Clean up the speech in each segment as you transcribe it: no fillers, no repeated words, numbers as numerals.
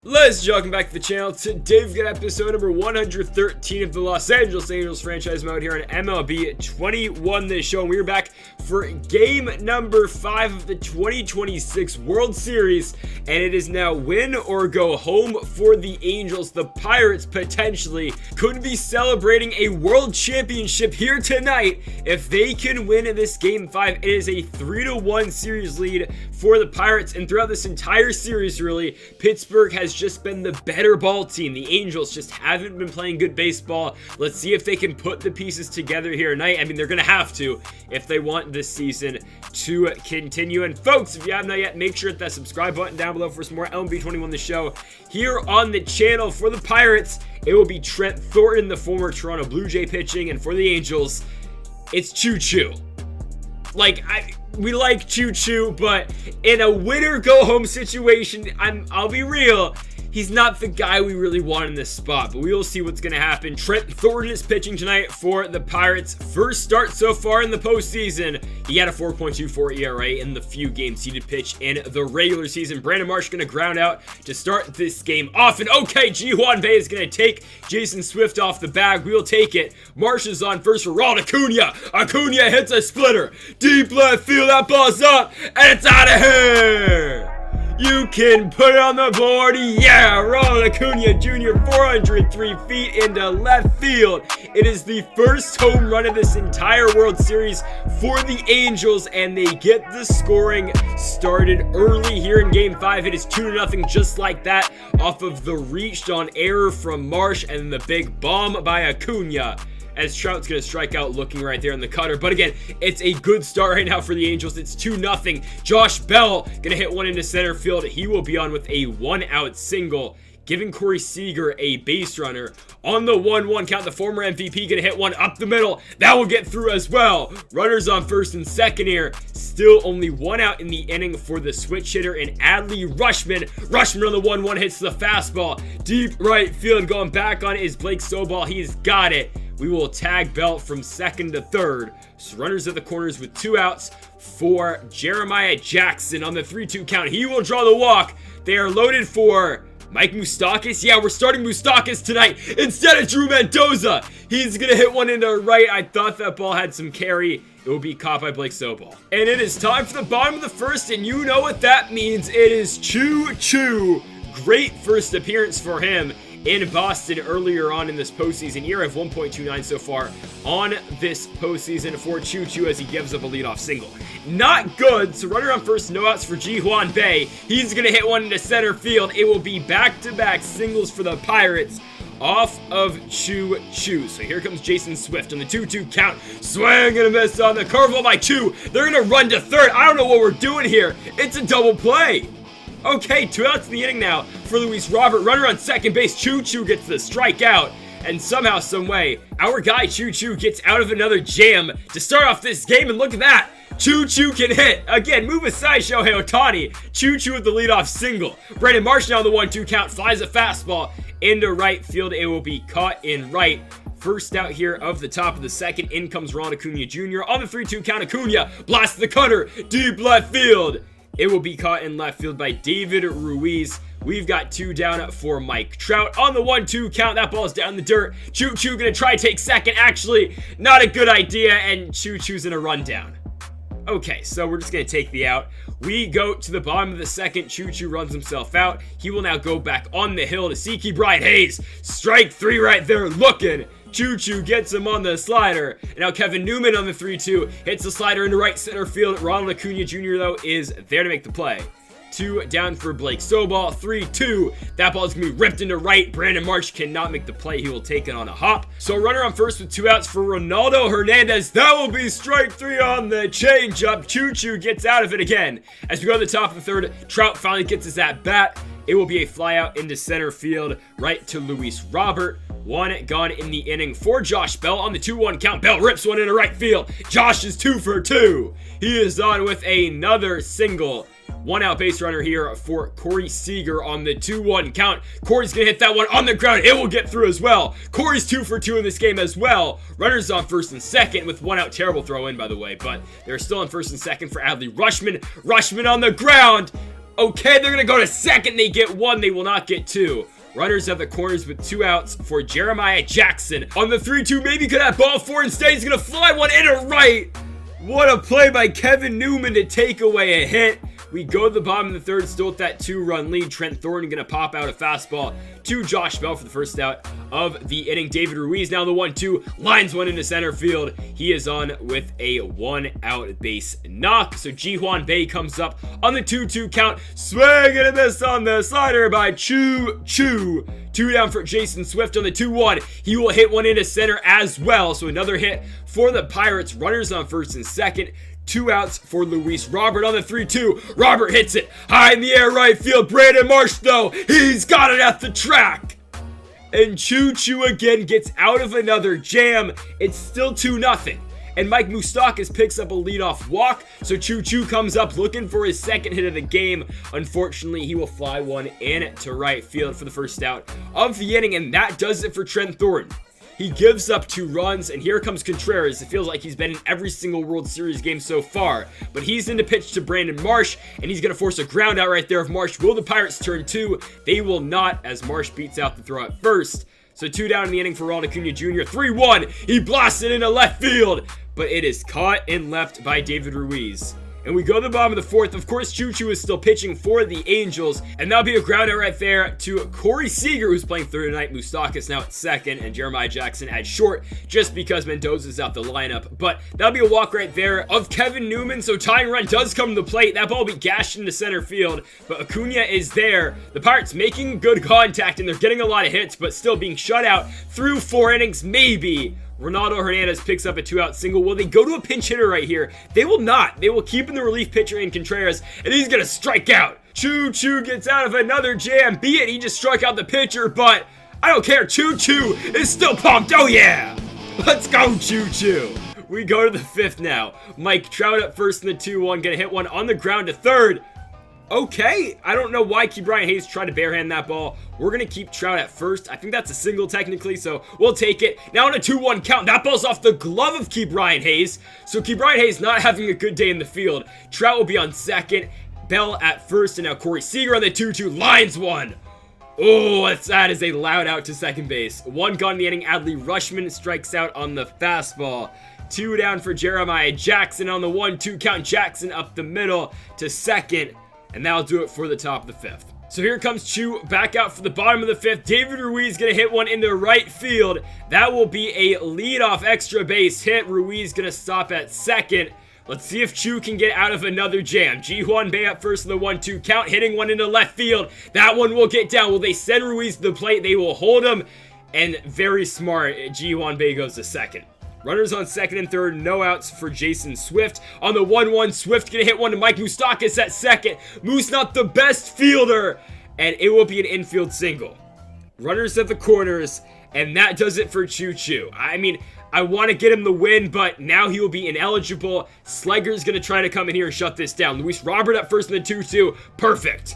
Ladies and welcome back to the channel. Today we've got episode number 113 of the Los Angeles Angels franchise mode here on MLB 21 this show, and we're back for game number 5 of the 2026 World Series, and it is now win or go home for the Angels. The Pirates potentially could be celebrating a world championship here tonight if they can win this game 5. It is a 3-1 series lead for the Pirates, and throughout this entire series, really, Pittsburgh has just been the better ball team. The Angels just haven't been playing good baseball. Let's see if they can put the pieces together here tonight. I mean, they're going to have to if they want this season to continue. And folks, if you have not yet, make sure to hit that subscribe button down below for some more MLB 21 the show here on the channel. For the Pirates, it will be Trent Thornton, the former Toronto Blue Jay pitching, and for the Angels, it's Choo-Choo. We like Choo-Choo, but in a winner-go-home situation, I'll be real, he's not the guy we really want in this spot, but we will see what's going to happen. Trent Thornton is pitching tonight for the Pirates. First start so far in the postseason. He had a 4.24 ERA in the few games he did pitch in the regular season. Brandon Marsh going to ground out to start this game off. And okay, Ji-Hwan Bae is going to take Jason Swift off the bag. We'll take it. Marsh is on first for Ronald Acuna. Acuna hits a splitter. Deep left field. That ball's up. And it's out of here. You can put it on the board, yeah! Ronald Acuna Jr., 403 feet into left field. It is the first home run of this entire World Series for the Angels, and they get the scoring started early here in Game 5. It is 2-0 just like that off of the reached on error from Marsh and the big bomb by Acuna, as Trout's going to strike out looking right there in the cutter. But again, it's a good start right now for the Angels. It's 2-0. Josh Bell going to hit one into center field. He will be on with a 1-out single, giving Corey Seager a base runner. On the 1-1 count, the former MVP going to hit one up the middle. That will get through as well. Runners on first and second here. Still only 1 out in the inning for the switch hitter and Adley Rutschman. Rutschman on the 1-1 hits the fastball. Deep right field. Going back on is Blake Sobol. He's got it. We will tag Bell from second to third. So runners at the corners with 2 outs for Jeremiah Jackson on the 3-2 count. He will draw the walk. They are loaded for Mike Moustakas. Yeah, we're starting Moustakas tonight instead of Drew Mendoza. He's going to hit one into right. I thought that ball had some carry. It will be caught by Blake Sobol. And it is time for the bottom of the first, and you know what that means. It is Choo-Choo. Great first appearance for him in Boston earlier on in this postseason. ERA of 1.29 so far on this postseason for Choo-Choo as he gives up a leadoff single. Not good. So runner on first, no outs for Ji-Hwan Bae. He's going to hit one into center field. It will be back-to-back singles for the Pirates off of Choo-Choo. So here comes Jason Swift on the 2-2 count. Swing and a miss on the curveball by Choo. They're going to run to third. I don't know what we're doing here. It's a double play. Okay, 2 outs in the inning now for Luis Robert. Runner on second base. Choo-Choo gets the strikeout. And somehow, someway, our guy Choo-Choo gets out of another jam to start off this game. And look at that. Choo-Choo can hit. Again, move aside, Shohei Ohtani. Choo-Choo with the leadoff single. Brandon Marsh now on the 1-2 count. Flies a fastball into right field. It will be caught in right. First out here of the top of the second. In comes Ronald Acuna Jr. On the 3-2 count, Acuna blasts the cutter. Deep left field. It will be caught in left field by David Ruiz. We've got 2 down for Mike Trout. On the 1-2 count, that ball's down the dirt. Choo-Choo gonna try to take second. Actually, not a good idea, and Choo-Choo's in a rundown. Okay, so we're just gonna take the out. We go to the bottom of the second. Choo-Choo runs himself out. He will now go back on the hill to Siki Brian Hayes. Strike 3 right there, looking. Choo-Choo gets him on the slider. And now Kevin Newman on the 3-2 hits the slider into right center field. Ronald Acuna Jr., though, is there to make the play. 2 down for Blake Sobol. 3-2. That ball is going to be ripped into right. Brandon Marsh cannot make the play. He will take it on a hop. So runner on first with 2 outs for Ronaldo Hernandez. That will be strike 3 on the changeup. Choo-Choo gets out of it again. As we go to the top of the third, Trout finally gets his at bat. It will be a flyout into center field right to Luis Robert. 1 gone in the inning for Josh Bell on the 2-1 count. Bell rips one into right field. Josh is 2 for 2. He is on with another single. 1 out base runner here for Corey Seager on the 2-1 count. Corey's gonna hit that one on the ground. It will get through as well. Corey's 2 for 2 in this game as well. Runners on first and second with 1 out. Terrible throw in, by the way, but they're still on first and second for Adley Rutschman. Rutschman on the ground. Okay, they're gonna go to second. They get one. They will not get two. Runners at the corners with 2 outs for Jeremiah Jackson. On the 3-2, maybe could have ball 4. Instead, he's gonna fly one into right. What a play by Kevin Newman to take away a hit. We go to the bottom of the third, still with that 2-run lead. Trent Thornton gonna pop out a fastball to Josh Bell for the first out of the inning. David Ruiz now the 1-2, lines one into center field. He is on with a 1-out base knock. So Ji-Hwan Bae comes up on the 2-2 count. Swing and a miss on the slider by Choo Choo. 2 down for Jason Swift on the 2-1. He will hit one into center as well. So another hit for the Pirates. Runners on first and second. 2 outs for Luis Robert on the 3-2. Robert hits it high in the air right field. Brandon Marsh, though, he's got it at the track. And Choo Choo again gets out of another jam. It's still 2-0. And Mike Moustakas picks up a leadoff walk. So Choo Choo comes up looking for his second hit of the game. Unfortunately, he will fly one in to right field for the first out of the inning. And that does it for Trent Thornton. He gives up 2 runs, and here comes Contreras. It feels like he's been in every single World Series game so far. But he's in to pitch to Brandon Marsh, and he's going to force a ground out right there of Marsh. Will the Pirates turn 2? They will not, as Marsh beats out the throw at first. So 2 down in the inning for Ronald Acuna Jr. 3-1. He blasts it into left field, but it is caught in left by David Ruiz. And we go to the bottom of the 4th. Of course, Choo Choo is still pitching for the Angels. And that'll be a ground out right there to Corey Seager, who's playing third tonight. Moustakas now at second, and Jeremiah Jackson at short, just because Mendoza's out the lineup. But that'll be a walk right there of Kevin Newman. So tying run does come to the plate. That ball will be gashed into center field, but Acuna is there. The Pirates making good contact, and they're getting a lot of hits, but still being shut out through 4 innings, maybe. Ronaldo Hernandez picks up a 2-out single. Will they go to a pinch hitter right here? They will not. They will keep in the relief pitcher in Contreras, and he's going to strike out. Choo Choo gets out of another jam. Be it he just struck out the pitcher, but I don't care. Choo Choo is still pumped. Oh, yeah. Let's go, Choo Choo. We go to the 5th now. Mike Trout up first in the 2-1. Going to hit one on the ground to third. Okay, I don't know why Ke'Bryan Hayes tried to barehand that ball. We're going to keep Trout at first. I think that's a single technically, so we'll take it. Now on a 2-1 count, that ball's off the glove of Ke'Bryan Hayes. So Ke'Bryan Hayes not having a good day in the field. Trout will be on second, Bell at first, and now Corey Seager on the 2-2, lines one. Oh, that is a loud out to second base. 1 gone in the inning. Adley Rutschman strikes out on the fastball. 2 down for Jeremiah Jackson on the 1-2 count. Jackson up the middle to second. And that'll do it for the top of the 5th. So here comes Choo back out for the bottom of the 5th. David Ruiz gonna hit one into right field. That will be a leadoff extra base hit. Ruiz gonna stop at second. Let's see if Choo can get out of another jam. Ji-Hwan Bae up first in the 1-2 count, hitting one into left field. That one will get down. Will they send Ruiz to the plate? They will hold him. And very smart, Ji-Hwan Bae goes to second. Runners on second and third, no outs for Jason Swift. On the 1-1, Swift gonna hit one to Mike Moustakas at second. Moose not the best fielder, and it will be an infield single. Runners at the corners, and that does it for Choo Choo. I mean, I want to get him the win, but now he will be ineligible. Sliger's gonna try to come in here and shut this down. Luis Robert at first in the 2-2, perfect.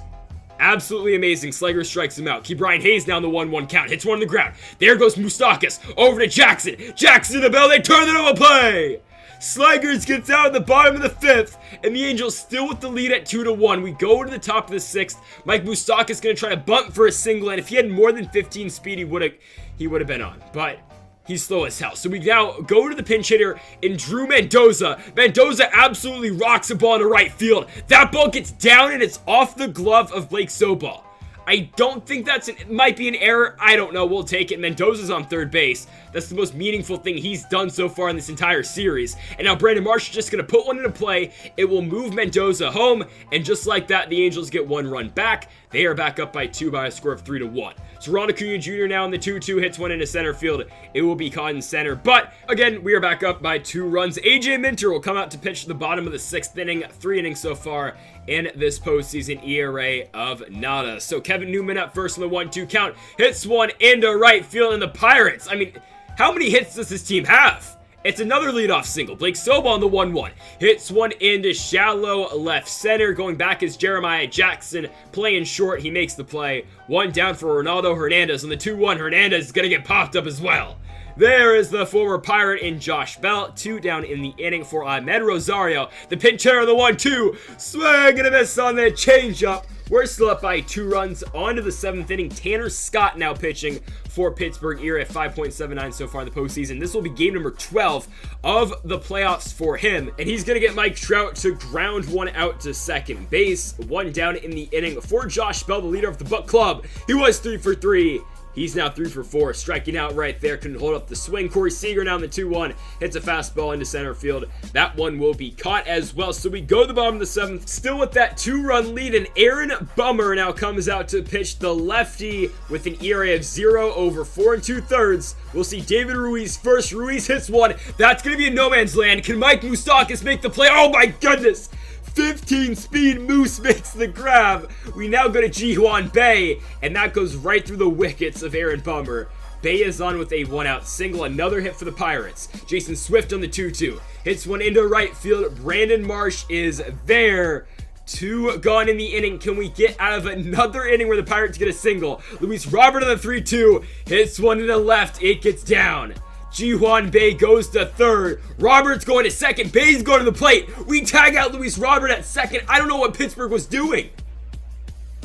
Absolutely amazing. Sliger strikes him out. Ke'Bryan Hayes down the 1-1 count. Hits one on the ground. There goes Moustakas. Over to Jackson. Jackson to the bell. They turn it over play. Sligers gets out at the bottom of the 5th. And the Angels still with the lead at 2-1. We go to the top of the 6th. Mike Moustakas going to try to bunt for a single. And if he had more than 15 speed, he would have been on. But he's slow as hell. So we now go to the pinch hitter in Drew Mendoza. Mendoza absolutely rocks a ball into right field. That ball gets down and it's off the glove of Blake Sobal. I don't think it might be an error. I don't know. We'll take it. Mendoza's on third base. That's the most meaningful thing he's done so far in this entire series. And now Brandon Marsh is just going to put one into play. It will move Mendoza home. And just like that, the Angels get 1 run back. They are back up by 2 by a score of 3-1. So Ronald Acuna Jr. now in the 2-2 hits one into center field. It will be caught in center. But again, we are back up by 2 runs. AJ Minter will come out to pitch the bottom of the 6th inning. 3 innings so far in this postseason, ERA of nada. So Kevin Newman up first in the 1-2 count. Hits one into right field, and the Pirates, I mean, how many hits does this team have? It's another leadoff single. Blake Sobal on the 1-1. Hits one into shallow left center. Going back is Jeremiah Jackson. Playing short. He makes the play. 1 down for Ronaldo Hernandez on the 2-1. Hernandez is going to get popped up as well. There is the former Pirate in Josh Bell. 2 down in the inning for Ahmed Rosario. The pinch hitter on the 1-2. Swing and a miss on the changeup. We're still up by 2 runs. On to the 7th inning. Tanner Scott now pitching for Pittsburgh. ERA at 5.79 so far in the postseason. This will be game number 12 of the playoffs for him. And he's going to get Mike Trout to ground one out to second base. 1 down in the inning for Josh Bell, the leader of the Buck Club. He was 3 for 3. He's now 3 for 4, striking out right there. Couldn't hold up the swing. Corey Seager now in the 2-1. Hits a fastball into center field. That one will be caught as well. So we go to the bottom of the 7th. Still with that 2-run lead. And Aaron Bummer now comes out to pitch, the lefty, with an ERA of 0 over 4 2/3. We'll see David Ruiz first. Ruiz hits one. That's going to be a no man's land. Can Mike Moustakas make the play? Oh my goodness! 15 speed Moose makes the grab. We now go to Ji-Hwan Bae, and that goes right through the wickets of Aaron Bummer. Bae is on with a 1-out single. Another hit for the Pirates. Jason Swift on the 2-2. Hits one into right field. Brandon Marsh is there. 2 gone in the inning. Can we get out of another inning where the Pirates get a single? Luis Robert on the 3-2. Hits one to the left. It gets down. Ji-Hwan Bae goes to third. Robert's going to second. Bae's going to the plate. We tag out Luis Robert at second. I don't know what Pittsburgh was doing.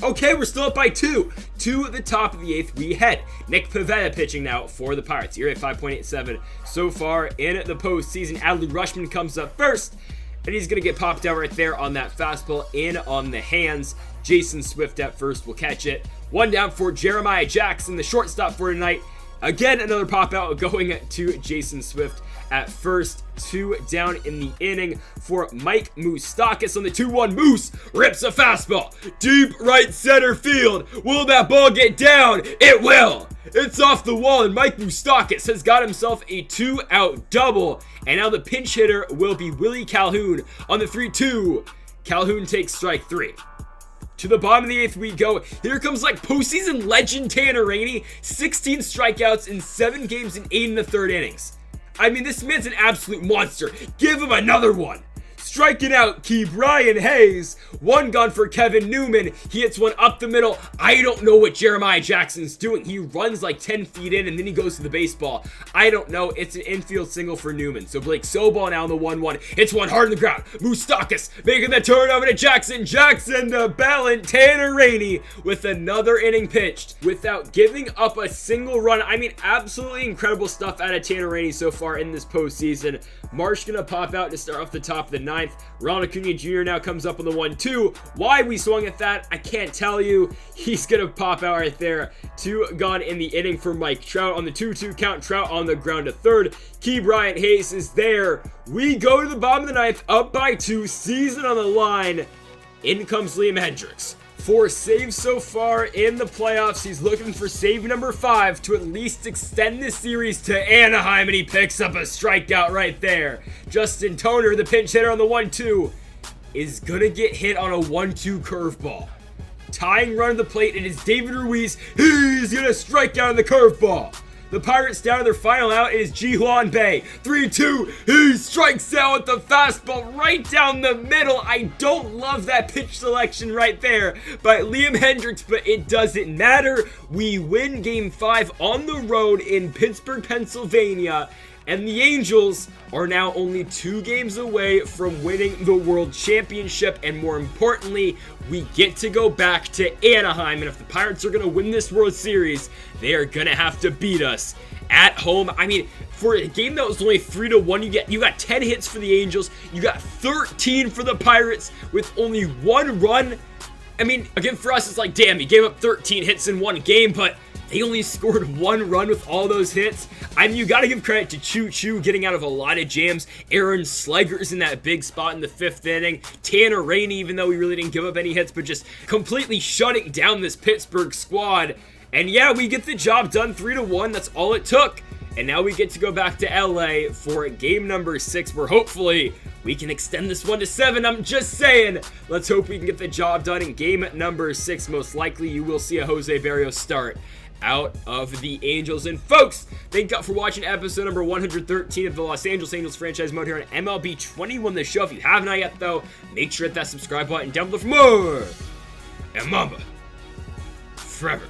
Okay, we're still up by 2. To the top of the 8th, we head. Nick Pivetta pitching now for the Pirates. ERA 5.87 so far in the postseason. Adley Rushman comes up first, and he's going to get popped out right there on that fastball in on the hands. Jason Swift at first will catch it. 1 down for Jeremiah Jackson, the shortstop for tonight. Again, another pop out going to Jason Swift at first. 2 down in the inning for Mike Moustakas on the 2-1. Moose rips a fastball deep right center field. Will that ball get down? It will. It's off the wall, and Mike Moustakas has got himself a 2-out double. And now the pinch hitter will be Willie Calhoun on the 3-2. Calhoun takes strike 3. To the bottom of the 8th we go. Here comes like postseason legend Tanner Rainey. 16 strikeouts in 7 games in 8 1/3 innings. I mean, this man's an absolute monster. Give him another one. Striking out Ke'Bryan Hayes. 1 gone for Kevin Newman. He hits one up the middle. I don't know what Jeremiah Jackson's doing. He runs like 10 feet in and then he goes to the baseball. I don't know. It's an infield single for Newman. So Blake Sobol now on the 1-1. Hits one hard on the ground. Moustakas making the turn over to Jackson. Jackson to Bell, Tanner Rainey with another inning pitched without giving up a single run. I mean, absolutely incredible stuff out of Tanner Rainey so far in this postseason. Marsh gonna pop out to start off the top of the 9th. Ronald Acuna Jr. now comes up on the 1-2. Why we swung at that, I can't tell you. He's gonna pop out right there. 2 gone in the inning for Mike Trout on the 2-2 count. Trout on the ground to third. Ke'Bryan Hayes is there. We go to the bottom of the 9th, up by 2, season on the line. In comes Liam Hendriks. 4 saves so far in the playoffs. He's looking for save number 5 to at least extend this series to Anaheim, and he picks up a strikeout right there. Justin Toner, the pinch hitter on the 1-2, is gonna get hit on a 1-2 curveball. Tying run to the plate, it is David Ruiz. He's gonna strike out on the curveball. The Pirates down to their final out. It is Ji-Hwan Bae. 3-2. He strikes out with the fastball right down the middle. I don't love that pitch selection right there by Liam Hendriks, but it doesn't matter. We win Game 5 on the road in Pittsburgh, Pennsylvania. And the Angels are now only 2 games away from winning the World Championship. And more importantly, we get to go back to Anaheim. And if the Pirates are going to win this World Series, they are going to have to beat us at home. I mean, for a game that was only 3-1, you got 10 hits for the Angels. You got 13 for the Pirates with only 1 run. I mean, again, for us, it's like, damn, you gave up 13 hits in 1 game, but they only scored 1 run with all those hits. I mean, you got to give credit to Choo Choo getting out of a lot of jams. Aaron Slegers in that big spot in the 5th inning. Tanner Rainey, even though we really didn't give up any hits, but just completely shutting down this Pittsburgh squad. And yeah, we get the job done 3-1. That's all it took. And now we get to go back to LA for game number 6, where hopefully we can extend this one to 7. I'm just saying. Let's hope we can get the job done in game number 6. Most likely you will see a Jose Barrios start out of the Angels. And folks, thank you for watching episode number 113 of the Los Angeles Angels franchise mode here on MLB 21 the show. If you have not yet though, make sure to hit that subscribe button down below for more. And Mamba forever.